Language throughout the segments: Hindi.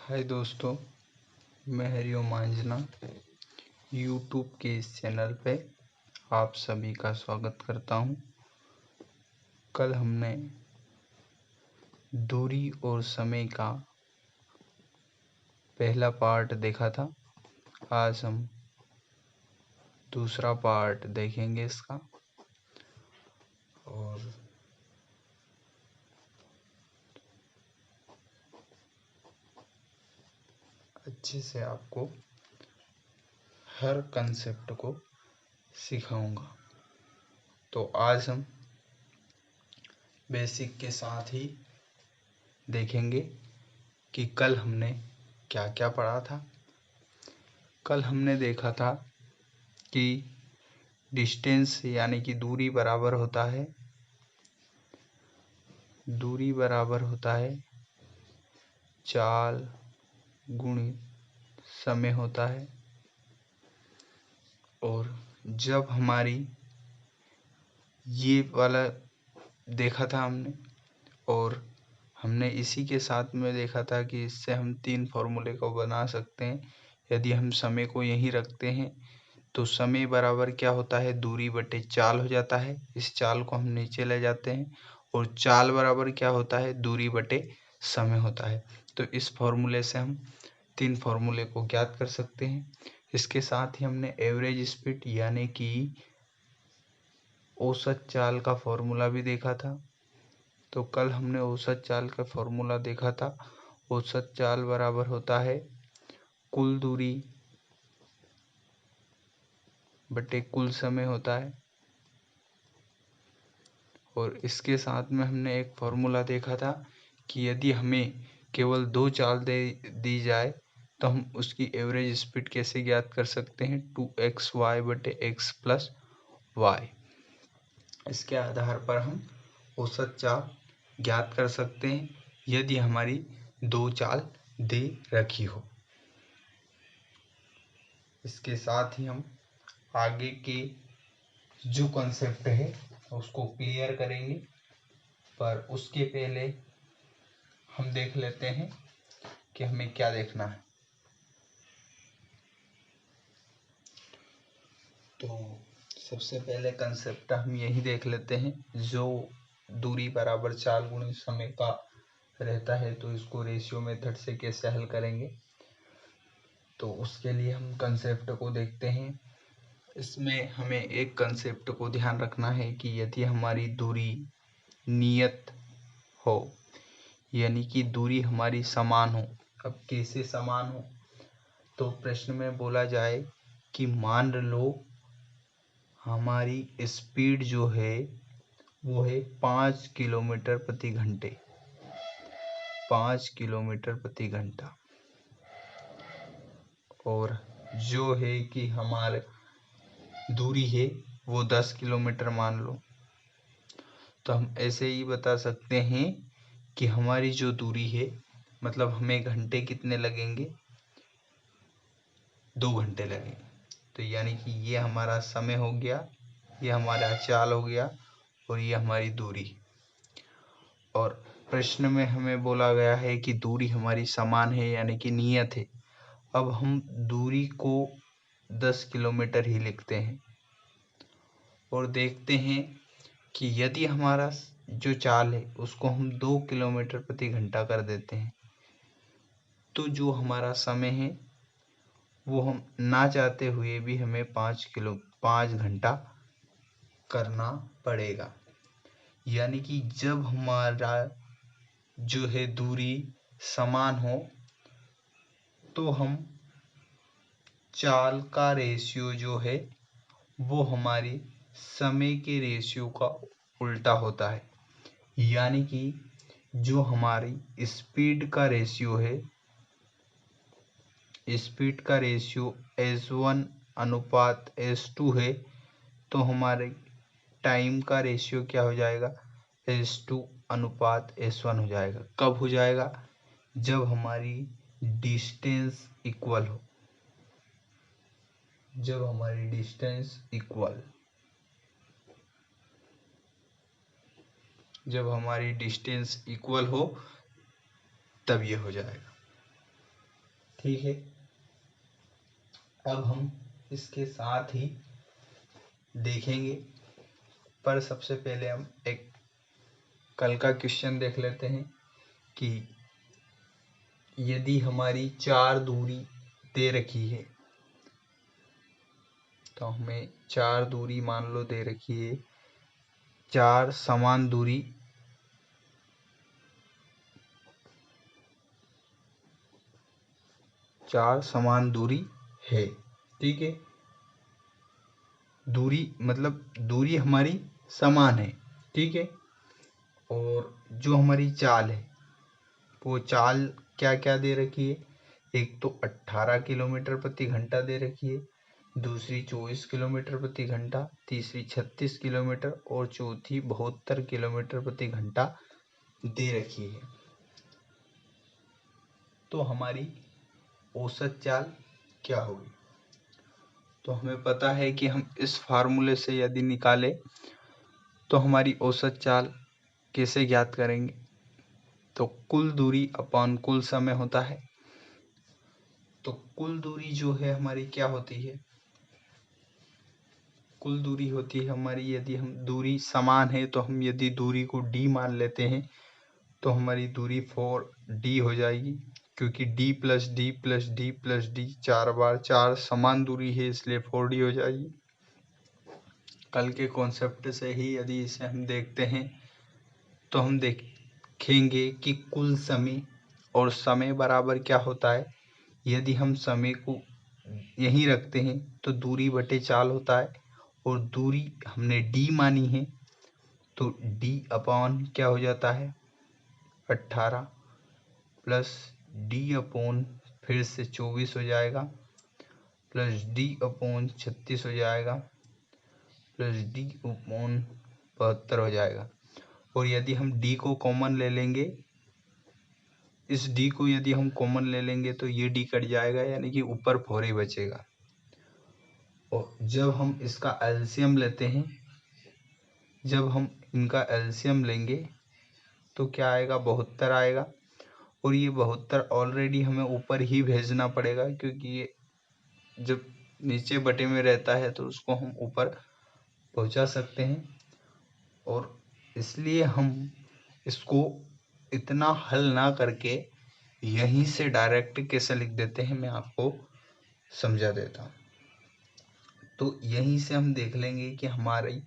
हाय दोस्तों, मैं हरिओम मांजना यूट्यूब के इस चैनल पे आप सभी का स्वागत करता हूँ। कल हमने दूरी और समय का पहला पार्ट देखा था। आज हम दूसरा पार्ट देखेंगे इसका और अच्छे से आपको हर कंसेप्ट को सिखाऊंगा। तो आज हम बेसिक के साथ ही देखेंगे कि कल हमने क्या क्या पढ़ा था। कल हमने देखा था कि डिस्टेंस यानी कि दूरी बराबर होता है चाल गुणित समय होता है। और जब हमारी ये वाला देखा था हमने, और हमने इसी के साथ में देखा था कि इससे हम 3 फॉर्मूले को बना सकते हैं। यदि हम समय को यहीं रखते हैं तो समय बराबर क्या होता है, दूरी बटे चाल हो जाता है। इस चाल को हम नीचे ले जाते हैं और चाल बराबर क्या होता है, दूरी बटे समय होता है। तो इस फॉर्मूले से हम 3 फॉर्मूले को ज्ञात कर सकते हैं। इसके साथ ही हमने एवरेज स्पीड यानी कि औसत चाल का फॉर्मूला भी देखा था। तो कल हमने औसत चाल का फॉर्मूला देखा था। औसत चाल बराबर होता है कुल दूरी बटे कुल समय होता है। और इसके साथ में हमने एक फॉर्मूला देखा था कि यदि हमें केवल 2 चाल दी जाए तो हम उसकी एवरेज स्पीड कैसे ज्ञात कर सकते हैं, 2xy बटे x प्लस वाई। इसके आधार पर हम औसत चाल ज्ञात कर सकते हैं यदि हमारी 2 चाल दे रखी हो। इसके साथ ही हम आगे के जो कॉन्सेप्ट है उसको क्लियर करेंगे, पर उसके पहले हम देख लेते हैं कि हमें क्या देखना है। तो सबसे पहले कंसेप्ट हम यही देख लेते हैं, जो दूरी बराबर चाल गुणित समय का रहता है तो इसको रेशियो मेथड से कैसे हल करेंगे। तो उसके लिए हम कंसेप्ट को देखते हैं। इसमें हमें एक कंसेप्ट को ध्यान रखना है कि यदि हमारी दूरी नियत हो यानी कि दूरी हमारी समान हो। अब कैसे समान हो, तो प्रश्न में बोला जाए कि मान लो हमारी स्पीड जो है वो है 5 किलोमीटर प्रति घंटे, 5 किलोमीटर प्रति घंटा। और जो है कि हमारे दूरी है वो 10 किलोमीटर मान लो। तो हम ऐसे ही बता सकते हैं कि हमारी जो दूरी है, मतलब हमें घंटे कितने लगेंगे, 2 घंटे लगेंगे। तो यानी कि ये हमारा समय हो गया, ये हमारा चाल हो गया और ये हमारी दूरी। और प्रश्न में हमें बोला गया है कि दूरी हमारी समान है यानी कि नियत है। अब हम दूरी को 10 किलोमीटर ही लिखते हैं और देखते हैं कि यदि हमारा जो चाल है उसको हम 2 किलोमीटर प्रति घंटा कर देते हैं तो जो हमारा समय है वो हम ना चाहते हुए भी हमें 5 घंटा करना पड़ेगा। यानी कि जब हमारा जो है दूरी समान हो तो हम चाल का रेशियो जो है वो हमारी समय के रेशियो का उल्टा होता है। यानी कि जो हमारी स्पीड का रेशियो है, स्पीड का रेशियो S1 अनुपात S2 है, तो हमारे टाइम का रेशियो क्या हो जाएगा, S2 अनुपात S1 हो जाएगा। कब हो जाएगा, जब हमारी डिस्टेंस इक्वल हो। जब हमारी डिस्टेंस इक्वल हो तब ये हो जाएगा। ठीक है, अब हम इसके साथ ही देखेंगे, पर सबसे पहले हम एक कल का क्वेश्चन देख लेते हैं कि यदि हमारी 4 दूरी दे रखी है, तो हमें 4 दूरी मान लो दे रखी है, 4 समान दूरी है, ठीक है। दूरी मतलब दूरी हमारी समान है, ठीक है। और जो हमारी चाल है, वो चाल क्या क्या दे रखी है, एक तो 18 किलोमीटर प्रति घंटा दे रखी है, दूसरी 24 किलोमीटर प्रति घंटा, तीसरी 36 किलोमीटर और चौथी 72 किलोमीटर प्रति घंटा दे रखी है। तो हमारी औसत चाल क्या होगी? तो हमें पता है कि हम इस फार्मूले से यदि निकालें तो हमारी औसत चाल कैसे ज्ञात करेंगे? तो कुल दूरी अपॉन कुल समय होता है। तो कुल दूरी जो है हमारी क्या होती है? कुल दूरी होती है हमारी, यदि हम दूरी समान है तो हम यदि दूरी को d मान लेते हैं तो हमारी दूरी 4d हो जाएगी, क्योंकि d plus D plus D plus D 4 बार 4 समान दूरी है, इसलिए 4d हो जाएगी। कल के कॉन्सेप्ट से ही यदि इसे हम देखते हैं तो हम देखेंगे कि कुल समय और समय बराबर क्या होता है। यदि हम समय को यहीं रखते हैं तो दूरी बटे चाल होता है, और दूरी हमने d मानी है तो d अपॉन क्या हो जाता है 18 प्लस d अपॉन फिर से 24 हो जाएगा, प्लस d अपॉन 36 हो जाएगा, प्लस d अपॉन 72 हो जाएगा। और यदि हम d को कॉमन ले लेंगे, इस d को यदि हम कॉमन ले लेंगे तो ये d कट जाएगा, यानी कि ऊपर 4 ही बचेगा। और जब हम इसका एलसीएम लेते हैं, जब हम इनका एलसीएम लेंगे तो क्या आएगा 72 आएगा। और ये 72 ऑलरेडी हमें ऊपर ही भेजना पड़ेगा, क्योंकि ये जब नीचे बटे में रहता है तो उसको हम ऊपर पहुंचा सकते हैं। और इसलिए हम इसको इतना हल ना करके यहीं से डायरेक्ट कैसे लिख देते हैं, मैं आपको समझा देता हूँ। तो यहीं से हम देख लेंगे कि हमारी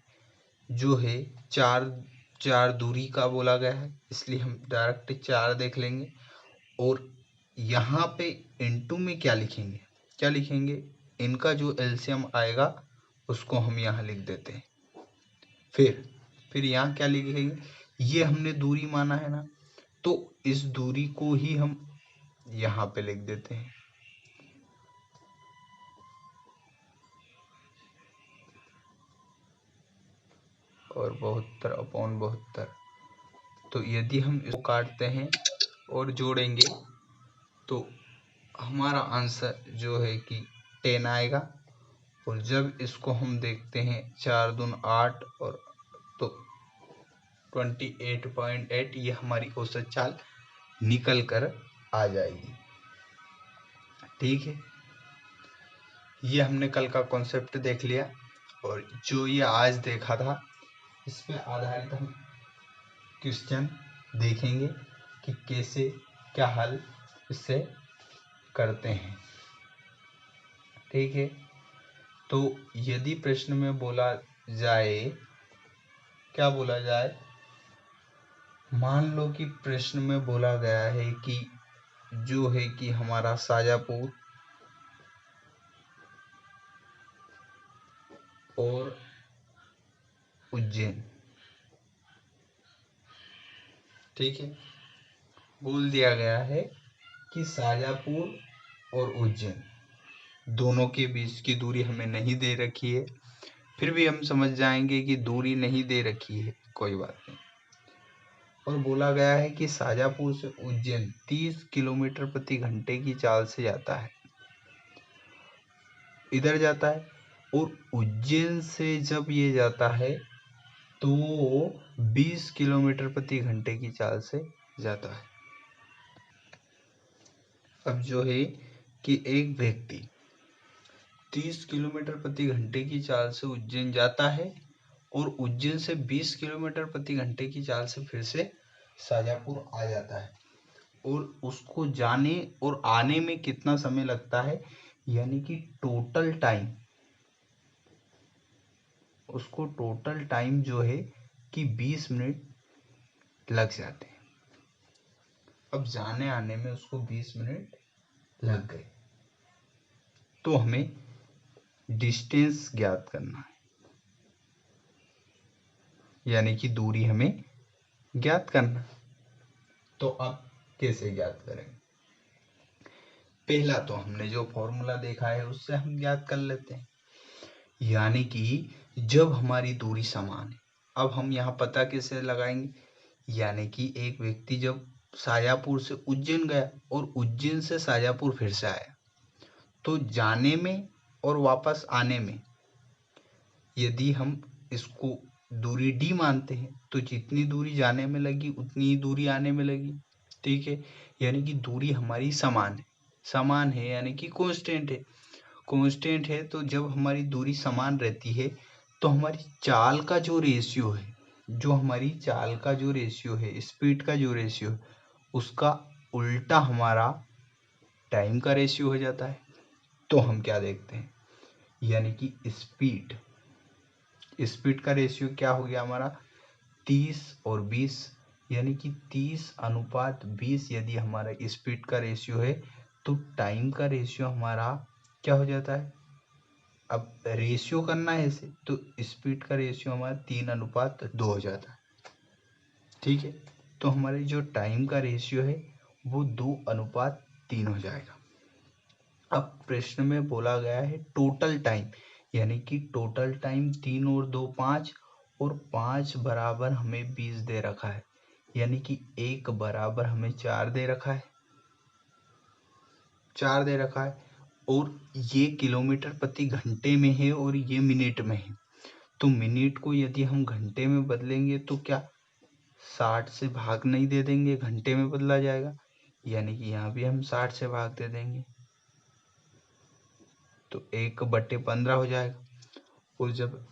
जो है चार दूरी का बोला गया है, इसलिए हम डायरेक्ट 4 देख लेंगे। और यहाँ पे इनटू में क्या लिखेंगे, इनका जो एलसीएम आएगा उसको हम यहाँ लिख देते हैं। फिर यहाँ क्या लिखेंगे, ये हमने दूरी माना है ना, तो इस दूरी को ही हम यहाँ पे लिख देते हैं। और 72 अपॉन 72। तो यदि हम इसको काटते हैं और जोड़ेंगे तो हमारा आंसर जो है कि 10 आएगा। और जब इसको हम देखते हैं 4 दून 8 और तो 28.8, ये हमारी औसत चाल निकल कर आ जाएगी। ठीक है, ये हमने कल का कॉन्सेप्ट देख लिया, और जो ये आज देखा था इस पे आधारित हम क्वेश्चन देखेंगे कि कैसे क्या हल इससे करते हैं। ठीक है, तो यदि प्रश्न में बोला जाए, क्या बोला जाए, मान लो कि प्रश्न में बोला गया है कि जो है कि हमारा शाजापुर और उज्जैन, ठीक है, बोल दिया गया है कि शाजापुर और उज्जैन दोनों के बीच की दूरी हमें नहीं दे रखी है। फिर भी हम समझ जाएंगे कि दूरी नहीं दे रखी है, कोई बात नहीं। और बोला गया है कि शाजापुर से उज्जैन 30 किलोमीटर प्रति घंटे की चाल से जाता है, इधर जाता है। और उज्जैन से जब ये जाता है तो 20 किलोमीटर प्रति घंटे की चाल से जाता है। अब जो है कि एक व्यक्ति 30 किलोमीटर प्रति घंटे की चाल से उज्जैन जाता है और उज्जैन से 20 किलोमीटर प्रति घंटे की चाल से फिर से शाजापुर आ जाता है, और उसको जाने और आने में कितना समय लगता है, यानी कि टोटल टाइम, उसको टोटल टाइम जो है कि 20 मिनट लग जाते हैं। अब जाने आने में उसको 20 मिनट लग गए, तो हमें डिस्टेंस ज्ञात करना है, यानी कि दूरी हमें ज्ञात करना। तो अब कैसे ज्ञात करेंगे? पहला तो हमने जो फॉर्मूला देखा है उससे हम ज्ञात कर लेते हैं, यानी कि जब हमारी दूरी समान है। अब हम यहाँ पता कैसे लगाएंगे, यानी कि एक व्यक्ति जब शाजापुर से उज्जैन गया और उज्जैन से शाजापुर फिर से आया, तो जाने में और वापस आने में यदि हम इसको दूरी d मानते हैं, तो जितनी दूरी जाने में लगी उतनी ही दूरी आने में लगी। ठीक है, यानी कि दूरी हमारी समान है यानी कि कांस्टेंट है। तो जब हमारी दूरी समान रहती है तो हमारी चाल का जो रेशियो है, स्पीड का जो रेशियो है, उसका उल्टा हमारा टाइम का रेशियो हो जाता है। तो हम क्या देखते हैं, यानी कि स्पीड का रेशियो क्या हो गया हमारा 30 और 20, यानी कि 30:20 यदि हमारा स्पीड का रेशियो है, तो टाइम का रेशियो हमारा क्या हो जाता है। अब रेशियो करना है इसे, तो स्पीड का रेशियो हमारा 3:2 हो जाता है। ठीक है, तो हमारे जो टाइम का रेशियो है वो 2:3 हो जाएगा। अब प्रश्न में बोला गया है टोटल टाइम, यानी कि टोटल टाइम 3 और 2 5, और 5 बराबर हमें 20 दे रखा है, यानी कि 1 बराबर हमें 4 दे रखा है, और ये किलोमीटर प्रति घंटे में है और ये मिनट में है। तो मिनट को यदि हम घंटे में बदलेंगे तो क्या 60 से भाग नहीं दे देंगे, घंटे में बदला जाएगा, यानी कि यहाँ भी हम 60 से भाग दे देंगे, तो 1/15 हो जाएगा। और जब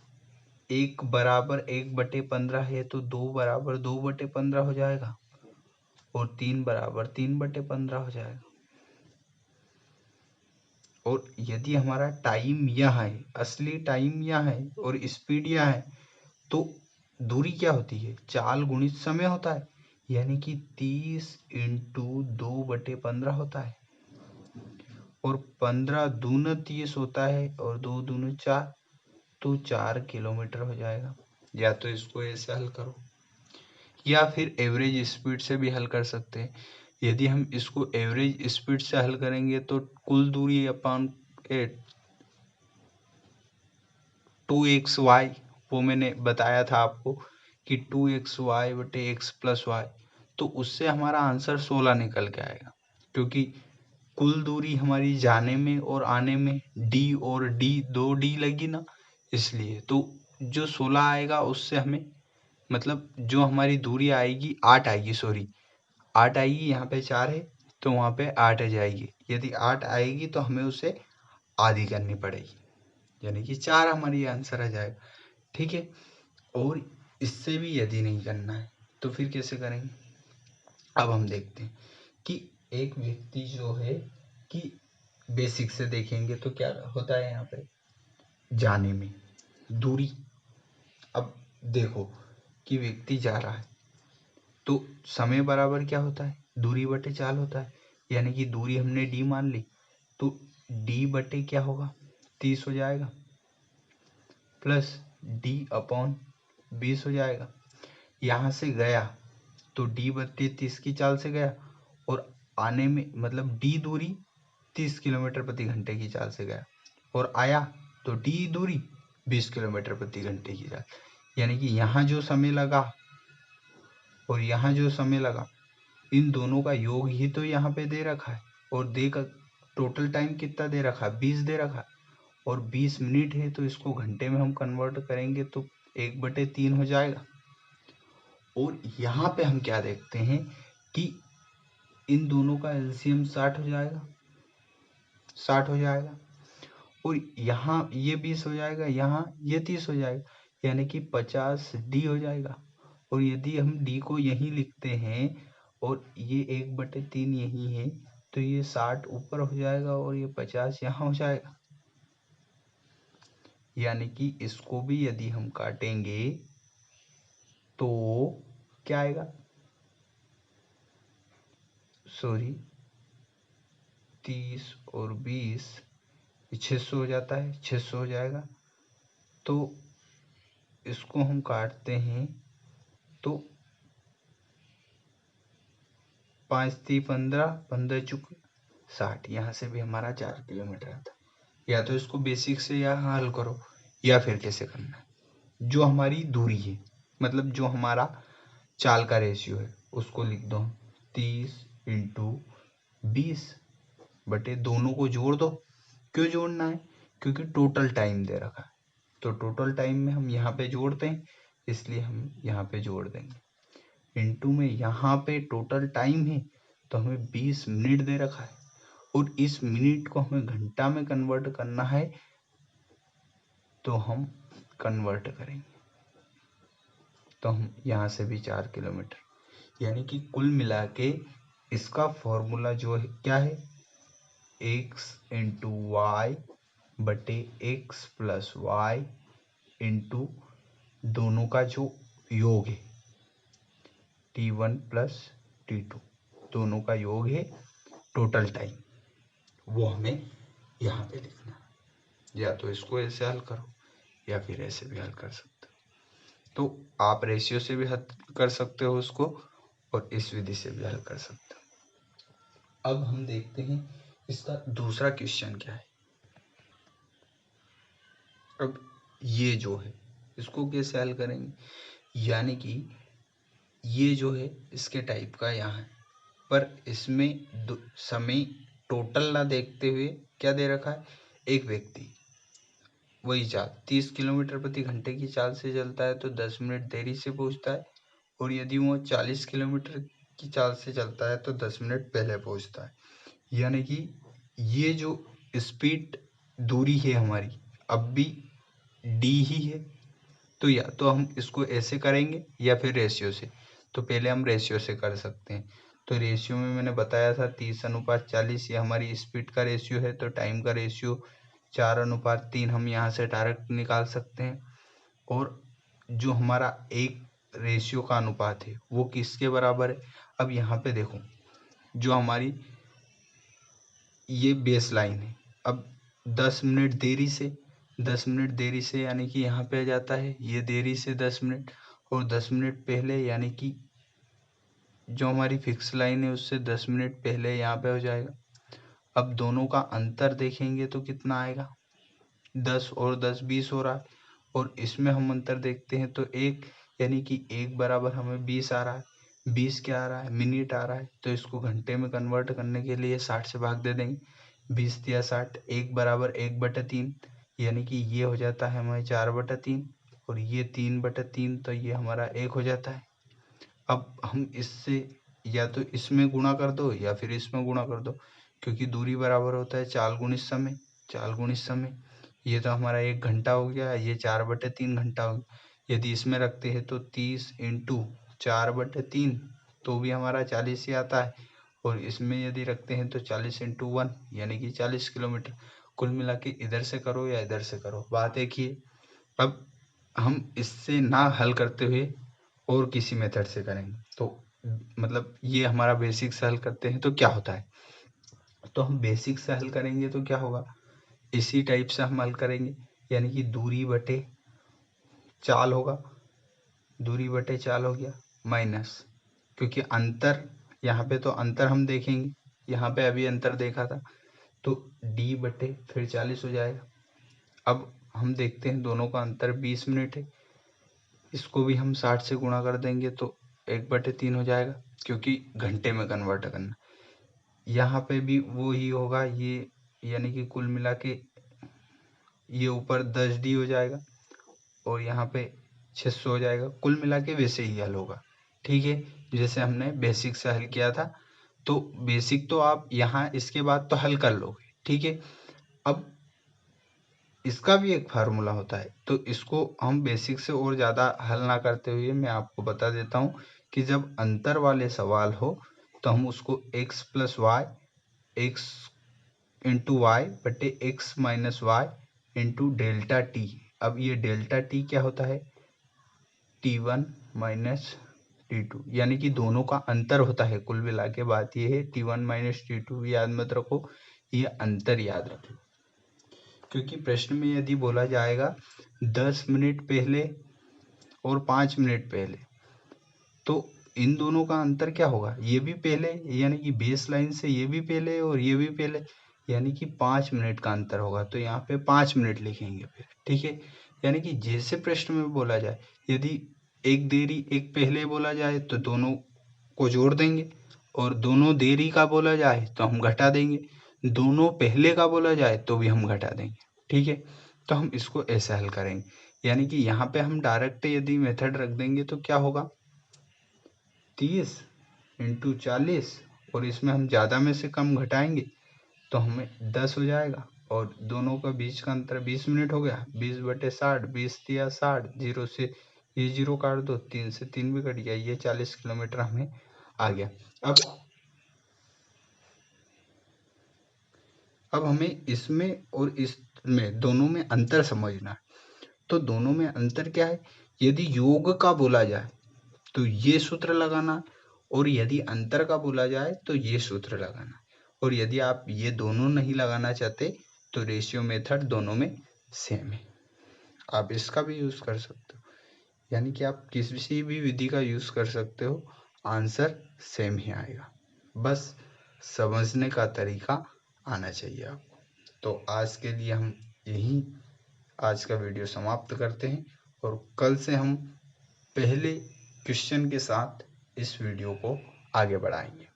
1 बराबर 1/15 है तो 2 बराबर 2/15 हो जाएगा, और 3 बराबर 3/15 हो जाएगा। और यदि हमारा टाइम यहाँ है, असली टाइम यहाँ है और स्पीड यहाँ है, तो दूरी क्या होती है, चाल गुणित समय होता है, यानी कि 30 × 2/15 होता है, और 15 दूना 30 होता है और 2 दूना 4, तो 4 किलोमीटर हो जाएगा। या तो इसको ऐसे हल करो, या फिर एवरेज स्पीड से भी हल कर सकते हैं। यदि हम इसको एवरेज स्पीड से हल करेंगे तो कुल दूरी अपॉन 2xy, वो मैंने बताया था आपको कि 2xy/x+y, तो उससे हमारा आंसर 16 निकल के आएगा, क्योंकि कुल दूरी हमारी जाने में और आने में d और d 2d लगी ना, इसलिए तो जो 16 आएगा उससे हमें, मतलब जो हमारी दूरी आएगी 8 आएगी, 8 आएगी, यहाँ पे 4 है तो वहाँ पे 8 आ जाएगी। यदि 8 आएगी तो हमें उसे आधी करनी पड़ेगी, यानी कि 4 हमारी आंसर आ जाएगा। ठीक है, और इससे भी यदि नहीं करना है तो फिर कैसे करेंगे। अब हम देखते हैं कि एक व्यक्ति जो है कि बेसिक से देखेंगे तो क्या होता है यहाँ पे जाने में दूरी। अब देखो कि व्यक्ति जा रहा है तो समय बराबर क्या होता है, दूरी बटे चाल होता है, यानी कि दूरी हमने d मान ली, तो d बटे क्या होगा 30 हो जाएगा, प्लस d/20 हो जाएगा। यहाँ से गया तो d/30 की चाल से गया, और आने में मतलब d दूरी 30 किलोमीटर प्रति घंटे की चाल से गया, और आया तो d दूरी 20 किलोमीटर प्रति घंटे की चाल, यानी कि यहाँ जो समय लगा और यहाँ जो समय लगा, इन दोनों का योग ही तो यहाँ पे दे रखा है, और टोटल टाइम कितना दे रखा है 20 दे रखा है, और 20 मिनट है तो इसको घंटे में हम कन्वर्ट करेंगे तो 1/3 हो जाएगा। और यहाँ पे हम क्या देखते हैं कि इन दोनों का एलसीएम 60 हो जाएगा, 60 हो जाएगा, और यहाँ ये 20 हो जाएगा, यहाँ ये 30 हो जाएगा, यानी कि 50D हो जाएगा। और यदि हम D को यहीं लिखते हैं और ये 1/3 यहीं है, तो ये 60 ऊपर हो जाएगा और ये 50 यहाँ हो जाएगा। यानी कि इसको भी यदि हम काटेंगे तो क्या आएगा, सॉरी 30 और 20 600 हो जाता है, 600 हो जाएगा। तो इसको हम काटते हैं तो 5 3 15, 15 चुक 60, यहाँ से भी हमारा 4 किलोमीटर आता। या तो इसको बेसिक से यहाँ हल करो, या फिर कैसे करना है, जो हमारी दूरी है, मतलब जो हमारा चाल का रेशियो है, उसको लिख दो 30 × 20 बटे दोनों को जोड़ दो। क्यों जोड़ना है, क्योंकि टोटल टाइम दे रखा है, तो टोटल टाइम में हम यहाँ पे जोड़ते हैं, इसलिए हम यहाँ पे जोड़ देंगे। इनटू में यहाँ पे टोटल टाइम है, तो हमें 20 मिनट दे रखा है, और इस मिनट को हमें घंटा में कन्वर्ट करना है, तो हम कन्वर्ट करेंगे। तो हम यहाँ से भी 4 किलोमीटर, यानी कि कुल मिला के इसका फॉर्मूला जो है क्या है, x × y बटे x + y इंटू दोनों का जो योग है t1 + t2, दोनों का योग है टोटल टाइम, वो हमें यहाँ पे लिखना है। या तो इसको ऐसे हल करो, या फिर ऐसे भी हल कर सकते हो। तो आप रेशियो से भी हल कर सकते हो उसको, और इस विधि से भी हल कर सकते हो। अब हम देखते हैं इसका दूसरा क्वेश्चन क्या है। अब ये जो है इसको कैसे हल करेंगे, यानी कि ये जो है इसके टाइप का यहाँ है, पर इसमें समय टोटल ना देखते हुए क्या दे रखा है, एक व्यक्ति वही चाल 30 किलोमीटर प्रति घंटे की चाल से चलता है तो 10 मिनट देरी से पहुंचता है, और यदि वो 40 किलोमीटर की चाल से चलता है तो 10 मिनट पहले पहुंचता है। यानी कि ये जो स्पीड दूरी है हमारी अब भी डी ही है, तो या तो हम इसको ऐसे करेंगे या फिर रेशियो से। तो पहले हम रेशियो से कर सकते हैं। तो रेशियो में मैंने बताया था 30:40, ये हमारी स्पीड का रेशियो है, तो टाइम का रेशियो 4:3 हम यहाँ से डायरेक्ट निकाल सकते हैं। और जो हमारा एक रेशियो का अनुपात है वो किसके बराबर है, अब यहाँ पे देखो जो हमारी ये बेस लाइन है, अब 10 मिनट देरी से यानी कि यहाँ पे आ जाता है ये देरी से 10 मिनट, और 10 मिनट पहले यानी कि जो हमारी फिक्स लाइन है उससे 10 मिनट पहले यहाँ पे हो जाएगा। अब दोनों का अंतर देखेंगे तो कितना आएगा, 10 और 10 20 हो रहा है, और इसमें हम अंतर देखते हैं तो एक, यानी कि एक बराबर हमें 20 आ रहा है। 20 क्या आ रहा है, मिनट आ रहा है, तो इसको घंटे में कन्वर्ट करने के लिए 60 से भाग दे देंगे। 20 × 60, 1 बराबर 1/3, यानी कि ये हो जाता है हमें 4/3, और ये 3/3, तो ये हमारा 1 हो जाता है। अब हम इससे या तो इसमें गुणा कर दो या फिर इसमें गुणा कर दो, क्योंकि दूरी बराबर होता है चाल गुणित समय। चाल गुणित समय, ये तो हमारा 1 घंटा हो गया, ये 4/3 घंटा हो गया। यदि इसमें रखते हैं तो 30 × 4/3 तो भी हमारा 40 ही आता है, और इसमें यदि रखते हैं तो 40 × 1 यानी कि 40 किलोमीटर। कुल मिला के इधर से करो या इधर से करो, बात एक ही है। अब हम इससे ना हल करते हुए और किसी मेथड से करेंगे, तो मतलब ये हमारा बेसिक से हल करते हैं तो क्या होता है, तो हम बेसिक से हल करेंगे तो क्या होगा, इसी टाइप से हम हल करेंगे, यानी कि दूरी बटे चाल होगा, दूरी बटे चाल हो गया, माइनस, क्योंकि अंतर यहाँ पे तो अंतर हम देखेंगे, यहाँ पे अभी अंतर देखा था, तो d बटे फिर 40 हो जाएगा। अब हम देखते हैं दोनों का अंतर 20 मिनट है, इसको भी हम 60 से गुणा कर देंगे तो 1/3 हो जाएगा, क्योंकि घंटे में कन्वर्ट करना। यहाँ पे भी वो ही होगा, ये यानी कि कुल मिला के ये ऊपर 10D हो जाएगा और यहाँ पे 600 हो जाएगा। कुल मिला के वैसे ही हल होगा, ठीक है, जैसे हमने बेसिक से हल किया था। तो बेसिक तो आप यहाँ इसके बाद तो हल कर लोगे, ठीक है। अब इसका भी एक फार्मूला होता है, तो इसको हम बेसिक से और ज़्यादा हल ना करते हुए मैं आपको बता देता हूँ कि जब अंतर वाले सवाल हो तो हम उसको x plus y x into y बटे x minus y into delta t. अब ये डेल्टा टी क्या होता है, T1 माइनस T2, यानी कि दोनों का अंतर होता है। कुल मिला के बात ये है, T1 माइनस T2 याद मत रखो, ये अंतर याद रखो, क्योंकि प्रश्न में यदि बोला जाएगा 10 मिनट पहले और 5 मिनट पहले, तो इन दोनों का अंतर क्या होगा, ये भी पहले, यानी कि बेस लाइन से ये भी पहले और ये भी पहले, यानी कि 5 मिनट का अंतर होगा, तो यहाँ पे 5 मिनट लिखेंगे फिर। ठीक है, यानी कि जैसे प्रश्न में बोला जाए, यदि एक देरी एक पहले बोला जाए तो दोनों को जोड़ देंगे, और दोनों देरी का बोला जाए तो हम घटा देंगे, दोनों पहले का बोला जाए तो भी हम घटा देंगे। ठीक है, तो हम इसको ऐसे हल करेंगे, यानी कि यहाँ पे हम डायरेक्ट यदि मेथड रख देंगे तो क्या होगा, 30 इंटू 40, और इसमें हम ज़्यादा में से कम घटाएंगे तो हमें 10 हो जाएगा, और दोनों का बीच का अंतर 20 मिनट हो गया, 20 बटे 60, 20 दिया 60, जीरो से ये जीरो काट दो, 3 से 3 भी कट गया, ये 40 किलोमीटर हमें आ गया। अब हमें इसमें और इसमें दोनों में अंतर समझना है। तो दोनों में अंतर क्या है, यदि योग का बोला जाए तो ये सूत्र लगाना, और यदि अंतर का बोला जाए तो ये सूत्र लगाना, और यदि आप ये दोनों नहीं लगाना चाहते तो रेशियो मेथड दोनों में सेम है, आप इसका भी यूज कर सकते हो, यानी कि आप किसी भी विधि का यूज कर सकते हो, आंसर सेम ही आएगा, बस समझने का तरीका आना चाहिए आपको। तो आज के लिए हम यही आज का वीडियो समाप्त करते हैं, और कल से हम पहले क्वेश्चन के साथ इस वीडियो को आगे बढ़ाएंगे।